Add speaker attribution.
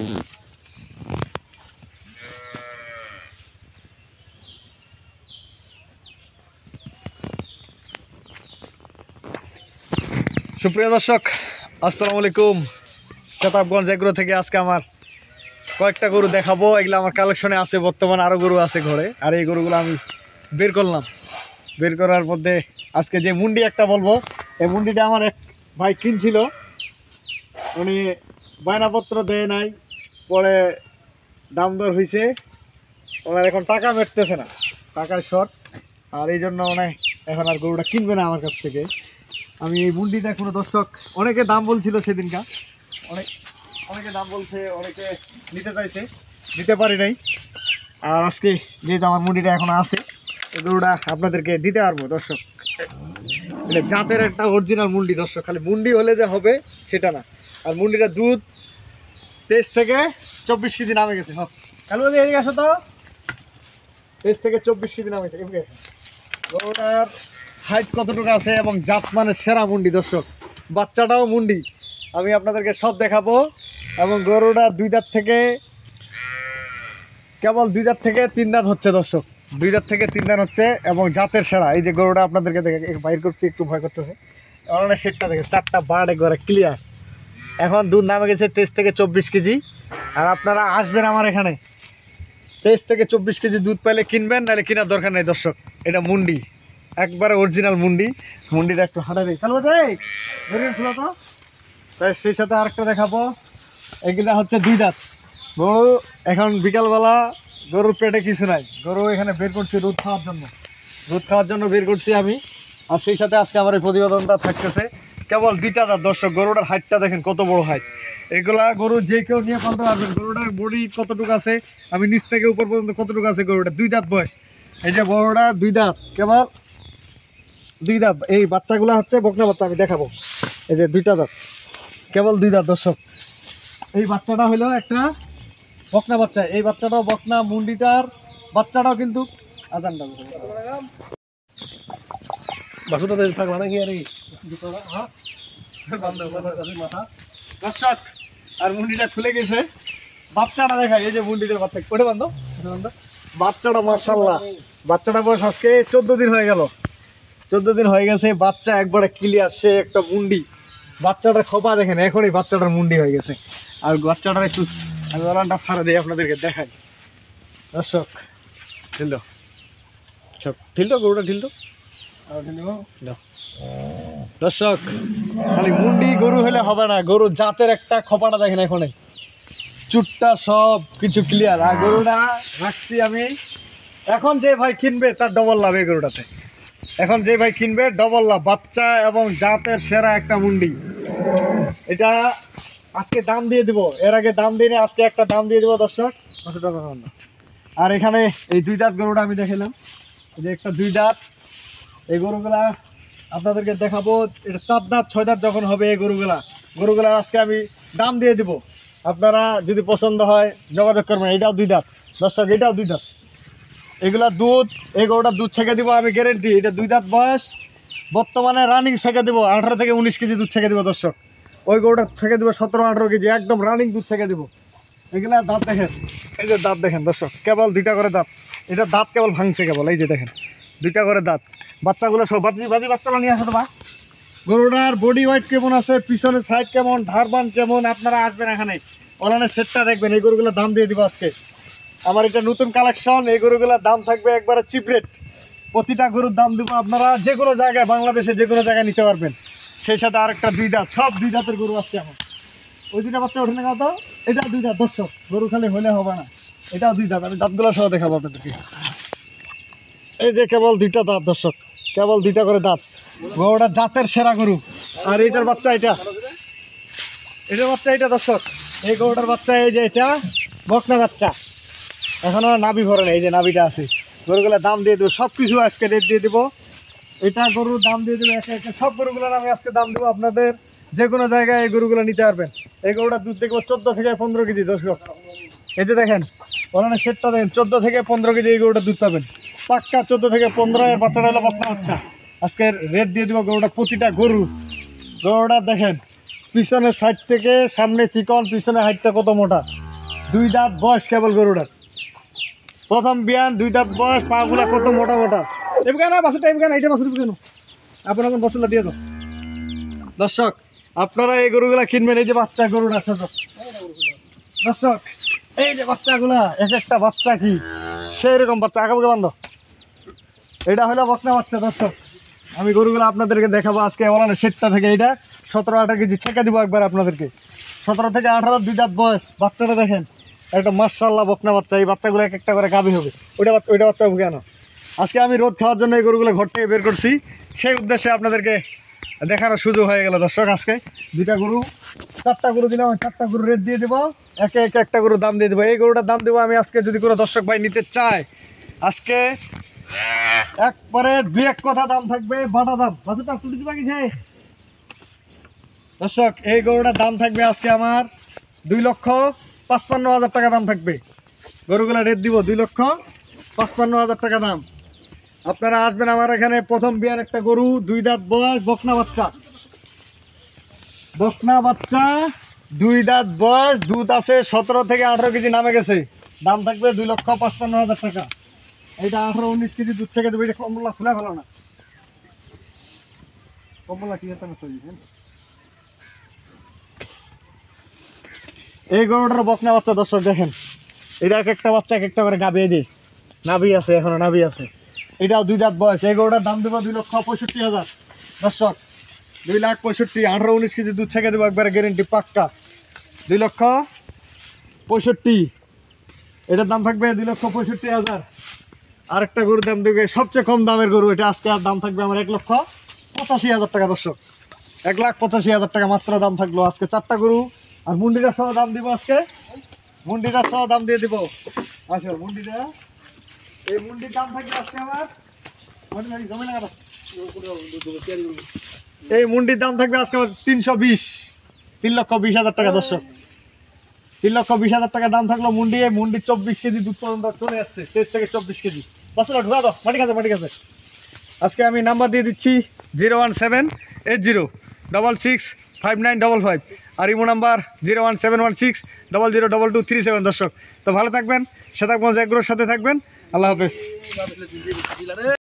Speaker 1: সুপ্রিয় দর্শক, আসসালামু আলাইকুম। শতাবগঞ্জ এগ্রো থেকে আজকে আমার কয়েকটা গরু দেখাবো। এগুলো আমার কালেকশনে আছে, বর্তমানে আরও গরু আছে ঘরে। আর এই গরুগুলো আমি বের করলাম। বের করার মধ্যে আজকে যে মুন্ডি একটা বলবো, এই মুন্ডিটা আমার এক ভাই কিনছিল, উনি বায়নাপত্র দেয় নাই, পরে দাম দর হয়েছে, ওনার এখন টাকা মেটতেছে না, টাকার শর্ট। আর এই জন্য উনি এখন আর গরুটা কিনবে না আমার কাছ থেকে। আমি এই মুন্ডিটা কোনো দর্শক অনেকে দাম বলছিল সেদিনকার, অনেকে দাম বলছে, অনেকে নিতে চাইছে, দিতে পারি নাই। আর আজকে যেহেতু আমার মুন্ডিটা এখন আছে, এই গরুটা আপনাদেরকে দিতে পারবো দর্শক। মানে জাতের একটা অরিজিনাল মুন্ডি দর্শক, খালি মুন্ডি হলে যে হবে সেটা না। আর মুন্ডিটা দুধ 23 থেকে 24 কেজি নামে গেছে। কালু এদিকে আসো তো, 23 থেকে 24 কেজি নামে গেছে। গরুটার হাইট কতটুকু আছে এবং জাত মানে সেরা মুন্ডি দর্শক, বাচ্চাটাও মুন্ডি, আমি আপনাদেরকে সব দেখাবো। এবং গরুটা কেবল দুই দাঁত থেকে 3 দাঁত হচ্ছে দর্শক, 2 দাঁত থেকে 3 দাঁত হচ্ছে এবং জাতের সেরা। এই যে গরুটা আপনাদেরকে দেখে বাইর করছি, একটু ভয় করতেছে, অনেক সেটটা দেখে 4টা বার্ড একবারে ক্লিয়ার। এখন দুধ নামে গেছে 23 থেকে 24 কেজি। আর আপনারা আসবেন আমার এখানে, 23 থেকে 24 কেজি দুধ পাইলে কিনবেন, নাহলে কেনার দরকার নেই দর্শক। এটা মুন্ডি, একবারে অরিজিনাল মুন্ডি। মুন্ডিটা একটু হাঁটা দিই, তাহলে খোলা তো। তাই সেই সাথে আরেকটা দেখাবো, এগুলা হচ্ছে 2 দাঁত গরু। এখন বিকালবেলা গরুর পেটে কিছু নাই, গরু এখানে বের করছি দুধ খাওয়ার জন্য বের করছি আমি। আর সেই সাথে আজকে আমার এই প্রতিবেদনটা থাকতেছে কেবল 2টা দাঁত দর্শক। গরুটার হাইটটা দেখেন কত বড় হাইট। এগুলা গরু যে কেউ নিয়ে পালতে পারবেন। গরুটার বডি কতটুকু আছে, আমি নিচ থেকে উপর পর্যন্ত কতটুকু আছে, গরুটা 2 দাঁত বয়স। এই যে বড়টা 2 দাঁত, কেবল 2 দাঁত। এই বাচ্চাগুলো হচ্ছে বকনা বাচ্চা, আমি দেখাবো। এই যে 2টা দাঁত, কেবল 2 দাঁত দর্শক। এই বাচ্চাটা হলো একটা বকনা বাচ্চা, এই বাচ্চাটাও বকনা, মুন্ডিটার বাচ্চাটাও কিন্তু আজানটা থাকলো নাকি। দর্শক আর মুন্ডিটা খুলে গেছে, বাচ্চাটা দেখায়। এই যে মুন্ডিটার বাচ্চা, ওটা বান্ধব বাচ্চাটা, মাশাআল্লাহ। বাচ্চাটা বয়স আজকে 14 দিন হয়ে গেল, 14 দিন হয়ে গেছে। বাচ্চা একবারে ক্লিয়ার, সে একটা মুন্ডি। বাচ্চাটার খোপা দেখেন, এখনই বাচ্চাটার মুন্ডি হয়ে গেছে। আর বাচ্চাটার একটু আমি ওলানটা ছাড়া দিয়ে আপনাদেরকে দেখাই দর্শক। ঠিলতো গরুটা, ঠিলতো দর্শক। খালি মুন্ডি গরু হলে হবে না, গরু জাতের একটা খোপাটা দেখেন, এখানে চুটটা সব কিছু ক্লিয়ার। আর গরুটা রাখছি আমি, এখন যে ভাই কিনবে তার ডবল লাভ এই গরুটাতে। এখন যে ভাই কিনবে ডবল লাভ, বাচ্চা এবং জাতের সেরা একটা মুন্ডি। এটা আজকে দাম দিয়ে দিব, এর আগে দাম দিয়ে আজকে একটা দাম দিয়ে দিব দর্শক। আর এখানে এই 2 দাঁত গরুটা আমি দেখালাম, এই যে একটা 2 দাঁত। এই গরুগুলা আপনাদেরকে দেখাবো, এটা 4 দাঁত 6 দাঁত যখন হবে এই গরুগুলার আজকে আমি দাম দিয়ে দিব। আপনারা যদি পছন্দ হয় যোগাযোগ করবেন। এটাও 2 দাঁত দর্শক, এটাও 2 দাঁত। এগুলা দুধ, এই গরুটা দুধ ছেঁকে দিব আমি গ্যারেন্টি। এটা 2 দাঁত বয়স, বর্তমানে রানিং ছেঁকে দেবো 18 থেকে 19 কেজি দুধ ছেঁকে দেবো দর্শক। ওই গরুটা ছেঁকে দেবো 17-18 কেজি, একদম রানিং দুধ ছেঁকে দেবো। এগুলা দাঁত দেখেন, এই যে দাঁত দেখেন দর্শক, কেবল 2টা করে দাঁত। এটা দাঁত কেবল ভাঙছে কেবল, এই যে দেখেন 2টা করে দাঁত। বাচ্চাগুলো সব বাজি বাচ্চাগুলো নিয়ে আসো তো বা। গরুটার বডি ওয়েট কেমন আছে, পিছনের সাইড কেমন, ধারবান কেমন, আপনারা আসবেন এখানে, ওলানের সেটটা দেখবেন। এই গরুগুলোর দাম দিয়ে দিব আজকে, আমার এটা নতুন কালেকশন। এই গরুগুলোর দাম থাকবে একবারে চিপ রেট। প্রতিটা গরুর দাম দেবো, আপনারা যে কোনো জায়গায়, বাংলাদেশে যে কোনো জায়গায় নিতে পারবেন। সেই সাথে আরেকটা 2 দাঁত, সব 2 দাঁতের গরু আসছে এখন। ওই 2টা বাচ্চা ওঠে না তো, এটাও 2 দাঁত দর্শক। গরু খালি হলে হবে না, এটাও 2 দাঁত। আমি দাঁতগুলো সহ দেখাবো আপনাদেরকে। এই যে কেবল 2টা দাঁত দর্শক, কেবল 2টা করে দাঁত। গরুটা জাতের সেরা গরু। আর এটার বাচ্চা, এটার বাচ্চা এটা দর্শক। এই গরুটার বাচ্চা, এই যে এটা বকনা বাচ্চা, এখনো নাভি ভরে নেই, এই যে নাভিটা আছে। গরুগুলোর দাম দিয়ে দেবো, সব কিছু আজকে রেট দিয়ে দেবো। এটা গরুর দাম দিয়ে দেবো একে একে, সব গরুগুলোর আমি আজকে দাম দেবো। আপনাদের যে কোনো জায়গায় এই গরুগুলো নিতে পারবেন। এই গরুটা দুধ দেখবো 14 থেকে 15 কেজি দর্শক। এই যে দেখেন ওখানে সেটটা দেখেন, 14 থেকে 15 কেজি এই গরুটা দুধ পাবেন পাক্কা, 14 থেকে 15। এর বাচ্চাটা হলো বকনা বাচ্চা। আজকের রেট দিয়ে দেবো গরুটা, প্রতিটা গরুটা দেখেন, পিছনের সাইড থেকে সামনে চিকন, পিছনে হাইটটা কত মোটা, 2 দাঁত বয়স কেবল গরুটার, প্রথম বিয়ান 2 দাঁত বয়স, পাগুলা কত মোটা মোটা। এমকানা বাছুরটা এমকানা, এটা বাছুর কেন আপন আপন বাছুরটা দিয়ে দাও। দর্শক আপনারা এই গরুগুলা কিনবেন, এই যে বাচ্চা গরুটা ছোট দর্শক, এই যে বাচ্চাগুলা, এক একটা বাচ্চা কি সেই রকম বাচ্চা, আগামকে বান্ধ। এটা হলো বকনা বাচ্চা। দর্শক আমি গরুগুলো আপনাদেরকে দেখাবো আজকে ওলানো সেটটা থেকে। এটা 17-18 কেজি ছেঁকে দিব একবার আপনাদেরকে। 17 থেকে 18 2 দাঁত বয়স, বাচ্চাটা দেখেন একটা মাশাআল্লাহ বকনা বাচ্চা। এই বাচ্চাগুলো এক একটা করে গাভী হবে। ওইটা বাচ্চা কেন আজকে আমি রোদ খাওয়ার জন্য এই গরুগুলো ঘর থেকে বের করছি, সেই উদ্দেশ্যে আপনাদেরকে দেখানোর সুযোগ হয়ে গেল। দর্শক আজকে 2টা গরু, 4টা গরু দিলাম, 4টা গরু রেট দিয়ে দেবো, একে একে একটা গরুর দাম দিয়ে দেবো। এই গরুটার দাম দেবো আমি আজকে, যদি কোনো দর্শক ভাই নিতে চায় আজকে একবারে 2-1 কথা দাম থাকবে, বাটা দাম। দর্শক এই গরুটার দাম থাকবে আজকে আমার 2,55,000 টাকা দাম থাকবে। গরুগুলা রেট দিব 2,55,000 টাকা দাম। আপনারা আসবেন আমার এখানে, প্রথম বিয়ার একটা গরু, 2 দাঁত বয়স, বকনা বাচ্চা, 2 দাঁত বয়স, দুধ আছে 17 থেকে 18 কেজি নামে গেছে। দাম থাকবে 2,55,000 টাকা। এটা 18-19 কেজি দুধ থেকে দেবে। এটা কমলা খোলা ভালো না, কমলা কি এই গরুটার বকনা বাচ্চা। দর্শক দেখেন এটা এক একটা বাচ্চা এক একটা করে গাভী দিয়ে নাভি আছে, এখনো নাভি আছে। এটাও 2 দাঁত বয়স। এই গরুটার দাম দেবো 2,65,000। দর্শক 2,65,000, 18-19 কেজি দুধ ছেঁকে দেবো একবারে গ্যারেন্টি পাক্কা। 2,65,000 এটার দাম থাকবে 2,65,000। আরেকটা গরুর দাম দেবে সবচেয়ে কম দামের গরু, এটা আজকে আর দাম থাকবে আমার 1,85,000 টাকা। দর্শক 1,85,000 টাকা মাত্র দাম থাকলো আজকে। 4টা গরু আর মুন্ডিটা সহ দাম দিব আজকে, মুন্ডিটা সহ দাম দিয়ে দিব। আসো মুন্ডিটা, এই মুন্ডির দাম থাকবে আজকে আমার, এই মুন্ডির দাম থাকবে আজকে আমার 3,20,000 টাকা। দর্শক 3,20,000 টাকা দাম থাকলো মুন্ডি। এই মুন্ডি 24 কেজি দুধ পর্যন্ত চলে আসছে, 23 থেকে 24 কেজি। বাচ্চাটা ঢুকা দাও, মাটি কাছে। আজকে আমি নাম্বার দিয়ে দিচ্ছি 01780665955, আর ইমো নাম্বার 01716002237। দর্শক তো ভালো থাকবেন, সাথে থাকবেন, সাথে থাকবেন। আল্লাহ হাফেজ।